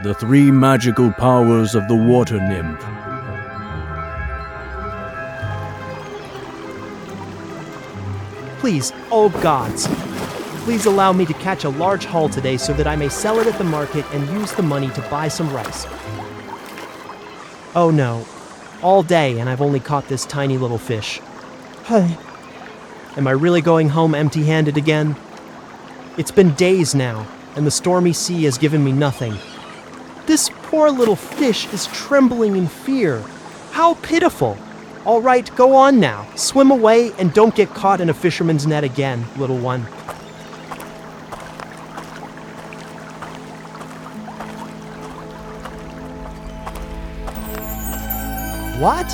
the three magical powers of the water nymph. Please, oh gods, please allow me to catch a large haul today so that I may sell it at the market and use the money to buy some rice. Oh no, all day and I've only caught this tiny little fish. Am I really going home empty-handed again? It's been days now, and the stormy sea has given me nothing. This poor little fish is trembling in fear. How pitiful! All right, go on now. Swim away and don't get caught in a fisherman's net again, little one. What?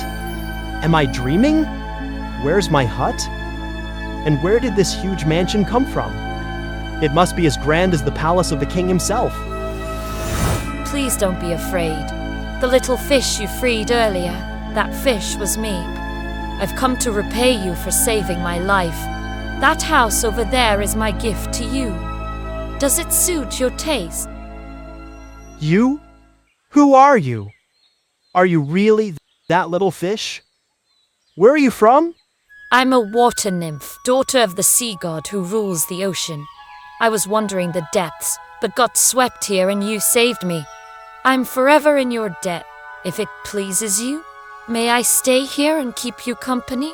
Am I dreaming? Where's my hut? And where did this huge mansion come from? It must be as grand as the palace of the king himself. Please don't be afraid. The little fish you freed earlier, that fish was me. I've come to repay you for saving my life. That house over there is my gift to you. Does it suit your taste? You? Who are you? Are you really that little fish? Where are you from? I'm a water nymph, daughter of the sea god who rules the ocean. I was wandering the depths, but got swept here and you saved me. I'm forever in your debt. If it pleases you, may I stay here and keep you company?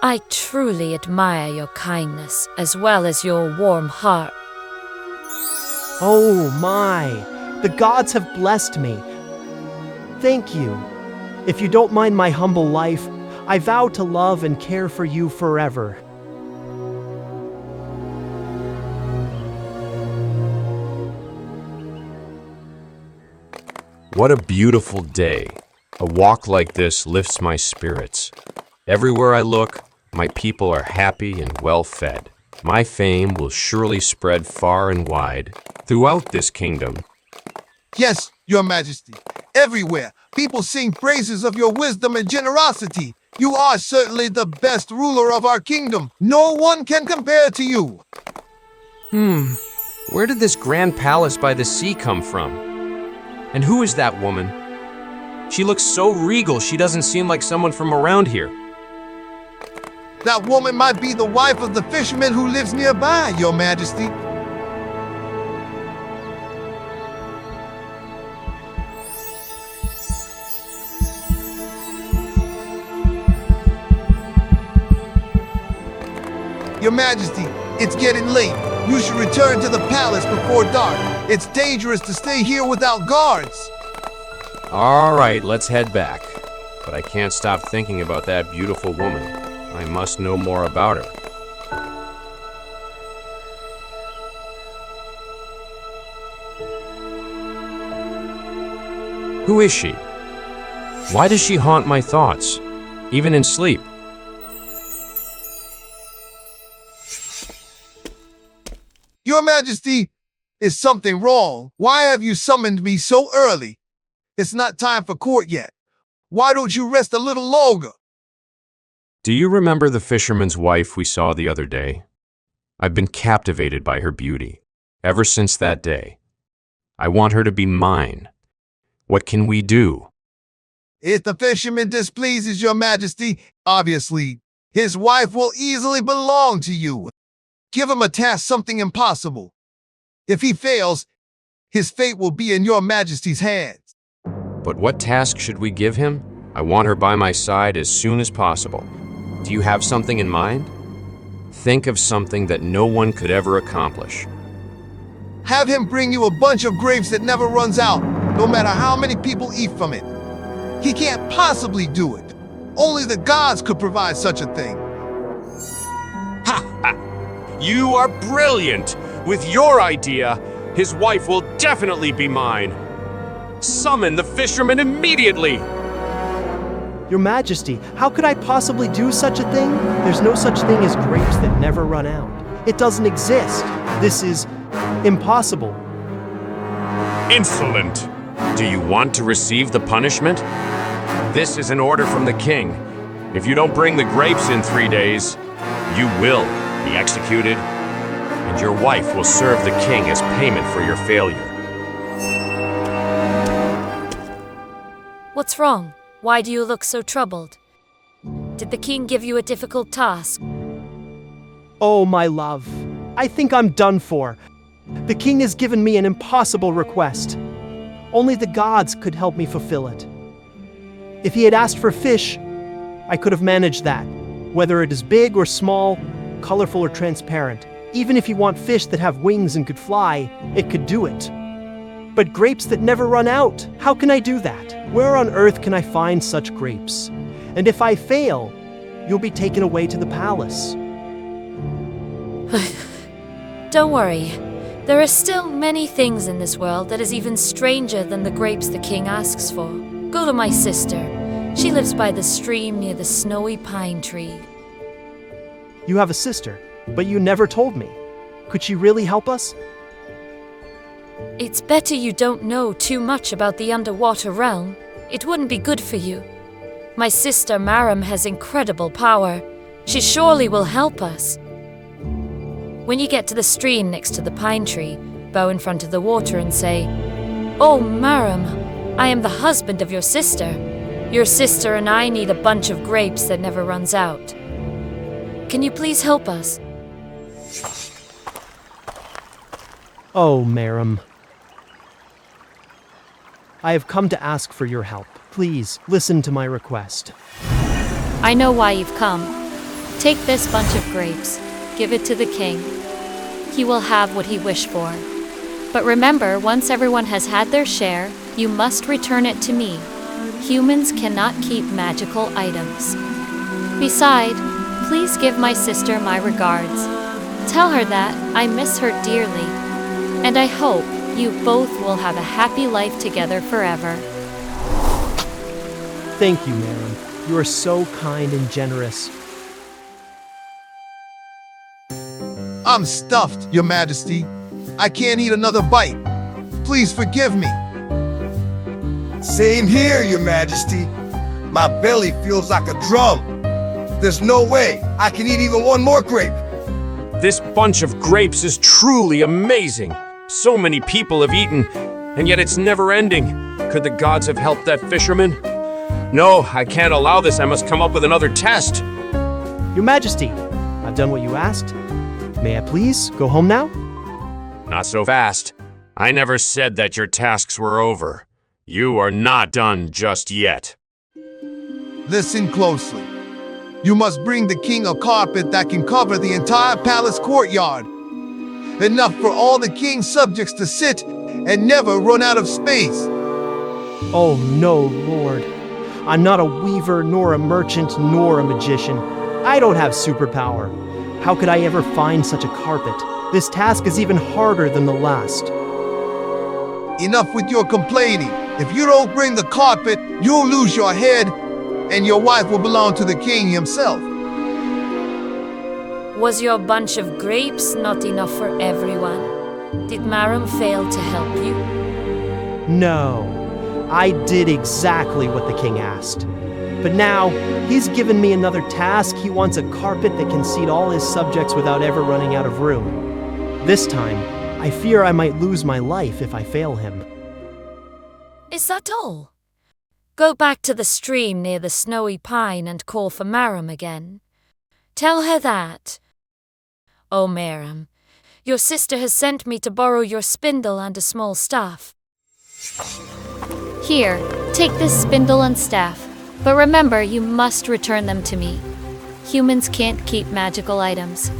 I truly admire your kindness as well as your warm heart. Oh my, the gods have blessed me. Thank you. If you don't mind my humble life, I vow to love and care for you forever. What a beautiful day. A walk like this lifts my spirits. Everywhere I look, my people are happy and well fed. My fame will surely spread far and wide throughout this kingdom. Yes, Your Majesty. Everywhere, people sing praises of your wisdom and generosity. You are certainly the best ruler of our kingdom. No one can compare to you. Where did this grand palace by the sea come from? And who is that woman? She looks so regal, she doesn't seem like someone from around here. That woman might be the wife of the fisherman who lives nearby, Your Majesty. Your Majesty, it's getting late. You should return to the palace before dark. It's dangerous to stay here without guards. All right, let's head back. But I can't stop thinking about that beautiful woman. I must know more about her. Who is she? Why does she haunt my thoughts, even in sleep? Your Majesty, is something wrong? Why have you summoned me so early? It's not time for court yet. Why don't you rest a little longer? Do you remember the fisherman's wife we saw the other day? I've been captivated by her beauty ever since that day. I want her to be mine. What can we do? If the fisherman displeases Your Majesty, obviously, his wife will easily belong to you. Give him a task, something impossible. If he fails, his fate will be in Your Majesty's hands. But what task should we give him? I want her by my side as soon as possible. Do you have something in mind? Think of something that no one could ever accomplish. Have him bring you a bunch of grapes that never runs out, no matter how many people eat from it. He can't possibly do it. Only the gods could provide such a thing. Ha ha! You are brilliant! With your idea, his wife will definitely be mine. Summon the fisherman immediately! Your Majesty, how could I possibly do such a thing? There's no such thing as grapes that never run out. It doesn't exist. This is impossible. Insolent! Do you want to receive the punishment? This is an order from the king. If you don't bring the grapes in 3 days, you will be executed, and your wife will serve the king as payment for your failure. What's wrong? Why do you look so troubled? Did the king give you a difficult task? Oh, my love, I think I'm done for. The king has given me an impossible request. Only the gods could help me fulfill it. If he had asked for fish, I could have managed that, whether it is big or small, colorful or transparent. Even if you want fish that have wings and could fly, it could do it. But grapes that never run out, how can I do that? Where on earth can I find such grapes? And if I fail, you'll be taken away to the palace. Don't worry. There are still many things in this world that is even stranger than the grapes the king asks for. Go to my sister. She lives by the stream near the snowy pine tree. You have a sister, but you never told me. Could she really help us? It's better you don't know too much about the underwater realm. It wouldn't be good for you. My sister Maram has incredible power. She surely will help us. When you get to the stream next to the pine tree, bow in front of the water and say, "Oh, Maram, I am the husband of your sister. Your sister and I need a bunch of grapes that never runs out. Can you please help us?" Oh, Maram. I have come to ask for your help. Please, listen to my request. I know why you've come. Take this bunch of grapes. Give it to the king. He will have what he wished for. But remember, once everyone has had their share, you must return it to me. Humans cannot keep magical items. Besides, please give my sister my regards. Tell her that I miss her dearly, and I hope you both will have a happy life together forever. Thank you, Maram. You are so kind and generous. I'm stuffed, Your Majesty. I can't eat another bite. Please forgive me. Same here, Your Majesty. My belly feels like a drum. There's no way I can eat even one more grape. This bunch of grapes is truly amazing. So many people have eaten, and yet it's never ending. Could the gods have helped that fisherman? No, I can't allow this. I must come up with another test. Your Majesty, I've done what you asked. May I please go home now? Not so fast. I never said that your tasks were over. You are not done just yet. Listen closely. You must bring the king a carpet that can cover the entire palace courtyard. Enough for all the king's subjects to sit and never run out of space. Oh no, Lord. I'm not a weaver, nor a merchant, nor a magician. I don't have superpower. How could I ever find such a carpet? This task is even harder than the last. Enough with your complaining. If you don't bring the carpet, you'll lose your head, and your wife will belong to the king himself. Was your bunch of grapes not enough for everyone? Did Maram fail to help you? No, I did exactly what the king asked. But now, he's given me another task. He wants a carpet that can seat all his subjects without ever running out of room. This time, I fear I might lose my life if I fail him. Is that all? Go back to the stream near the snowy pine and call for Maram again. Tell her that. Oh, Maram, your sister has sent me to borrow your spindle and a small staff. Here, take this spindle and staff. But remember, you must return them to me. Humans can't keep magical items.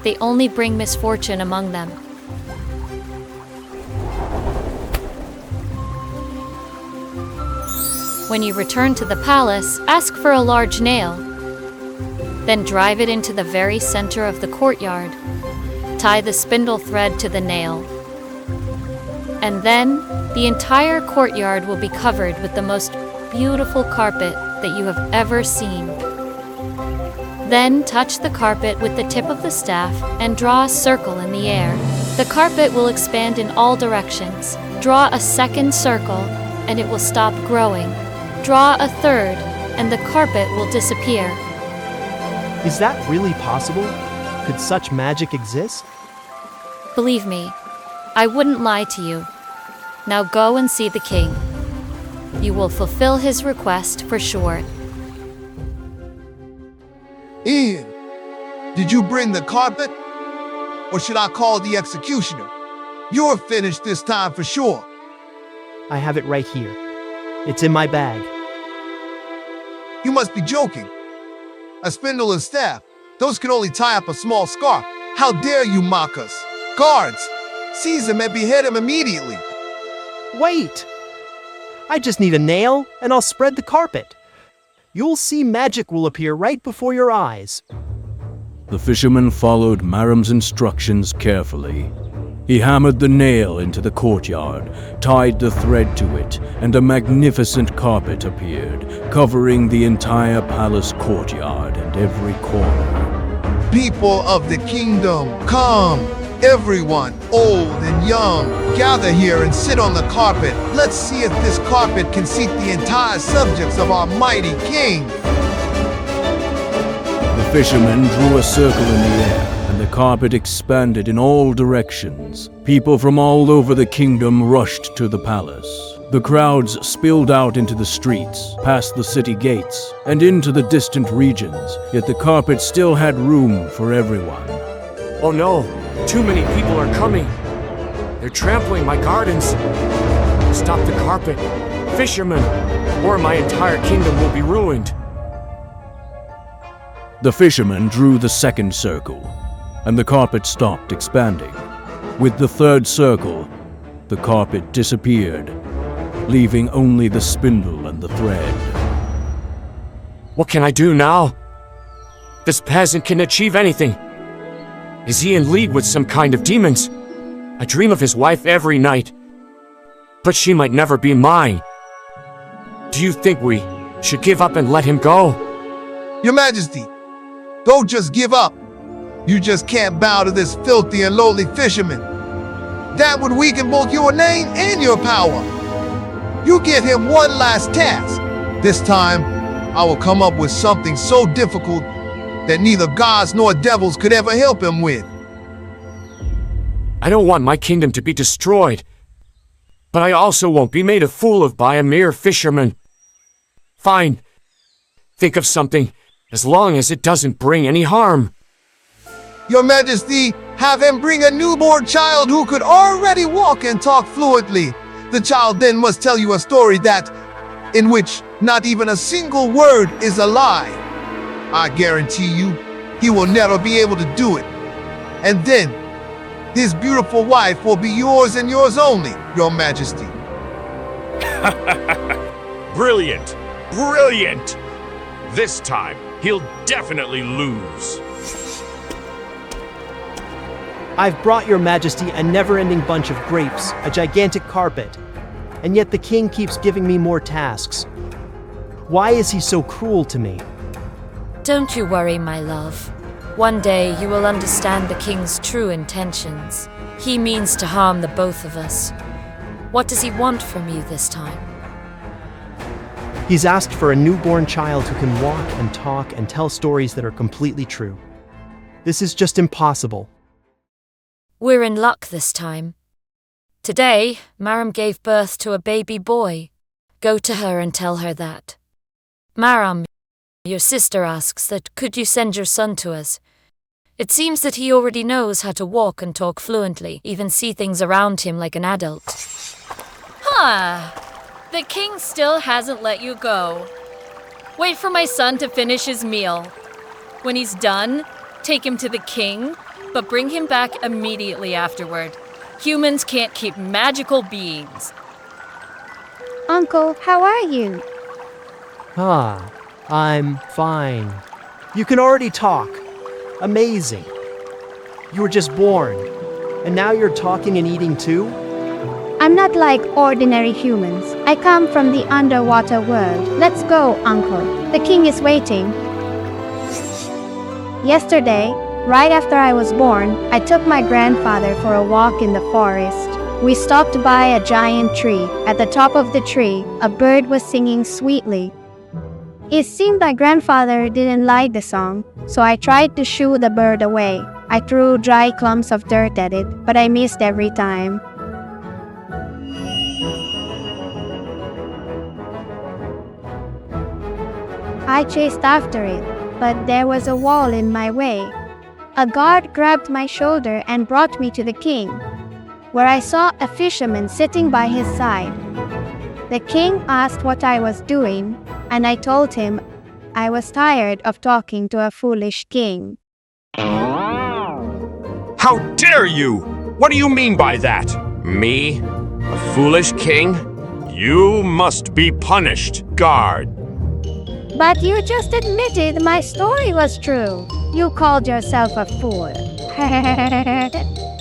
They only bring misfortune among them. When you return to the palace, ask for a large nail. Then drive it into the very center of the courtyard. Tie the spindle thread to the nail. And then, the entire courtyard will be covered with the most beautiful carpet that you have ever seen. Then touch the carpet with the tip of the staff and draw a circle in the air. The carpet will expand in all directions. Draw a second circle and it will stop growing. Draw a third and the carpet will disappear. Is that really possible? Could such magic exist? Believe me, I wouldn't lie to you. Now go and see the king. You will fulfill his request for sure. Ian, did you bring the carpet? Or should I call the executioner? You're finished this time for sure. I have it right here. It's in my bag. You must be joking. A spindle and staff, those can only tie up a small scarf. How dare you mock us? Guards, seize him and behead him immediately. Wait! I just need a nail, and I'll spread the carpet. You'll see magic will appear right before your eyes. The fisherman followed Maram's instructions carefully. He hammered the nail into the courtyard, tied the thread to it, and a magnificent carpet appeared, covering the entire palace courtyard and every corner. People of the kingdom, come! Everyone, old and young, gather here and sit on the carpet. Let's see if this carpet can seat the entire subjects of our mighty king. The fisherman drew a circle in the air, and the carpet expanded in all directions. People from all over the kingdom rushed to the palace. The crowds spilled out into the streets, past the city gates, and into the distant regions, yet the carpet still had room for everyone. Oh no, too many people are coming. They're trampling my gardens. Stop the carpet, fishermen, or my entire kingdom will be ruined. The fisherman drew the second circle, and the carpet stopped expanding. With the third circle, the carpet disappeared, leaving only the spindle and the thread. What can I do now? This peasant can achieve anything. Is he in league with some kind of demons? I dream of his wife every night, but she might never be mine. Do you think we should give up and let him go? Your Majesty, don't just give up. You just can't bow to this filthy and lowly fisherman. That would weaken both your name and your power. You give him one last task. This time, I will come up with something so difficult that neither gods nor devils could ever help him with. I don't want my kingdom to be destroyed, but I also won't be made a fool of by a mere fisherman. Fine. Think of something, as long as it doesn't bring any harm. Your Majesty, have him bring a newborn child who could already walk and talk fluently. The child then must tell you a story in which not even a single word is a lie. I guarantee you, he will never be able to do it. And then, his beautiful wife will be yours and yours only, Your Majesty. Brilliant! Brilliant! This time, he'll definitely lose. I've brought your majesty a never-ending bunch of grapes, a gigantic carpet, and yet the king keeps giving me more tasks. Why is he so cruel to me? Don't you worry, my love. One day you will understand the king's true intentions. He means to harm the both of us. What does he want from you this time? He's asked for a newborn child who can walk and talk and tell stories that are completely true. This is just impossible. We're in luck this time. Today, Maram gave birth to a baby boy. Go to her and tell her that. Maram, your sister asks that could you send your son to us? It seems that he already knows how to walk and talk fluently, even see things around him like an adult. Huh. The king still hasn't let you go. Wait for my son to finish his meal. When he's done, take him to the king, but bring him back immediately afterward. Humans can't keep magical beings. Uncle, how are you? I'm fine. You can already talk. Amazing. You were just born, and now you're talking and eating too? I'm not like ordinary humans. I come from the underwater world. Let's go, Uncle. The king is waiting. Yesterday, right after I was born, I took my grandfather for a walk in the forest. We stopped by a giant tree. At the top of the tree, a bird was singing sweetly. It seemed my grandfather didn't like the song, so I tried to shoo the bird away. I threw dry clumps of dirt at it, but I missed every time. I chased after it, but there was a wall in my way. A guard grabbed my shoulder and brought me to the king, where I saw a fisherman sitting by his side. The king asked what I was doing, and I told him I was tired of talking to a foolish king. How dare you? What do you mean by that? Me? A foolish king? You must be punished, guard. But you just admitted my story was true. You called yourself a fool.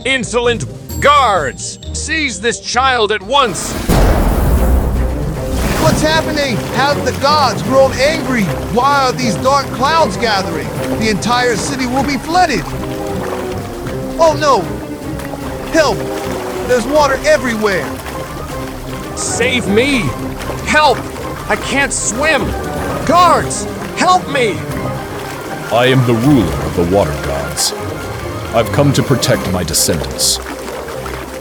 Insolent guards! Seize this child at once! What's happening? Have the gods grown angry? Why are these dark clouds gathering? The entire city will be flooded. Oh no! Help! There's water everywhere! Save me! Help! I can't swim! Guards! Help me! I am the ruler of the water gods. I've come to protect my descendants.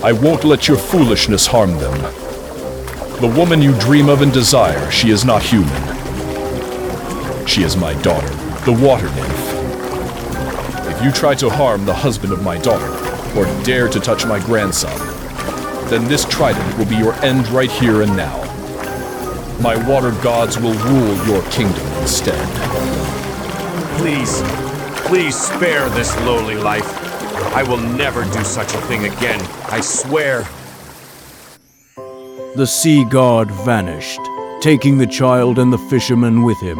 I won't let your foolishness harm them. The woman you dream of and desire, she is not human. She is my daughter, the water nymph. If you try to harm the husband of my daughter, or dare to touch my grandson, then this trident will be your end right here and now. My water gods will rule your kingdom instead. Please, please spare this lowly life. I will never do such a thing again, I swear. The sea god vanished, taking the child and the fisherman with him.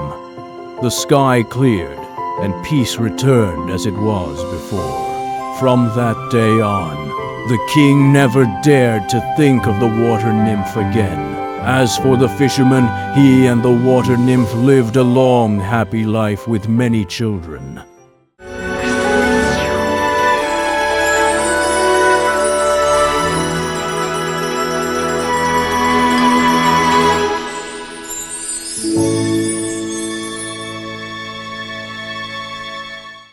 The sky cleared, and peace returned as it was before. From that day on, the king never dared to think of the water nymph again. As for the fisherman, he and the water nymph lived a long, happy life with many children.